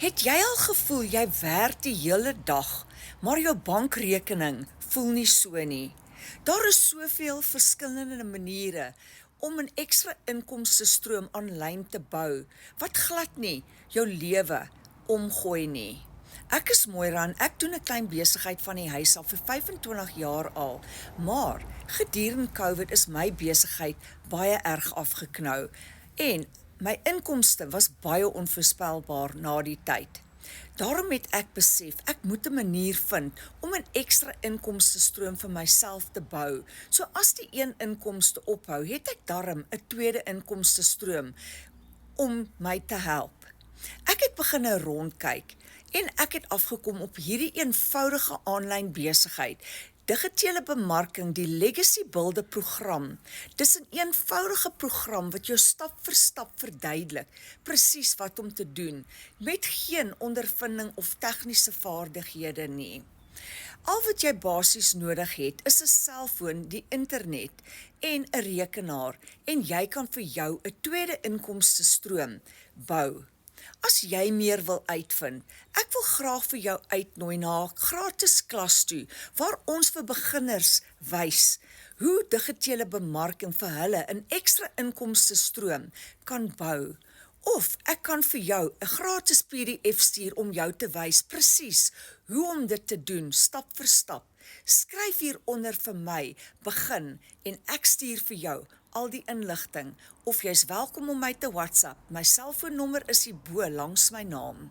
Het jy al gevoel jy werk die hele dag, maar jou bankrekening voel nie so nie? Daar is soveel verskillende maniere om 'n ekstra inkomste stroom aanlyn te bou, wat glad nie jou lewe omgooi nie. Ek is Moira en ek doen 'n klein besigheid van die huis af vir 25 jaar al, maar gedurende COVID is my besigheid baie erg afgeknou en my inkomste was baie onvoorspelbaar na die tyd. Daarom het ek besef, ek moet 'n manier vind om 'n ekstra inkomste stroom vir myself te bou. So as die een inkomste ophou, het ek darm 'n tweede inkomste stroom om my te help. Ek het begin rondkyk en ek het afgekom op hierdie eenvoudige aanlyn besigheid. Digitale bemarking, die Legacy Builder program. Dis 'n eenvoudige program wat jou stap vir stap verduidelik presies wat om te doen, met geen ondervinding of tegniese vaardighede nie. Al wat jy basies nodig het, is 'n selfoon, die internet en 'n rekenaar en jy kan vir jou 'n tweede inkomste stroom bou. As jy meer wil uitvind, ek wil graag vir jou uitnooi na 'n gratis klas toe, waar ons vir beginners wys hoe digitale bemarking vir hulle 'n ekstra inkomste stroom kan bou. Of ek kan vir jou 'n gratis PDF stuur om jou te wys presies hoe om dit te doen, stap vir stap. Skryf hieronder vir my, begin, en ek stuur vir jou al die inligting, of jy's welkom om my te WhatsApp. My selfoonnommer is hier bo langs my naam.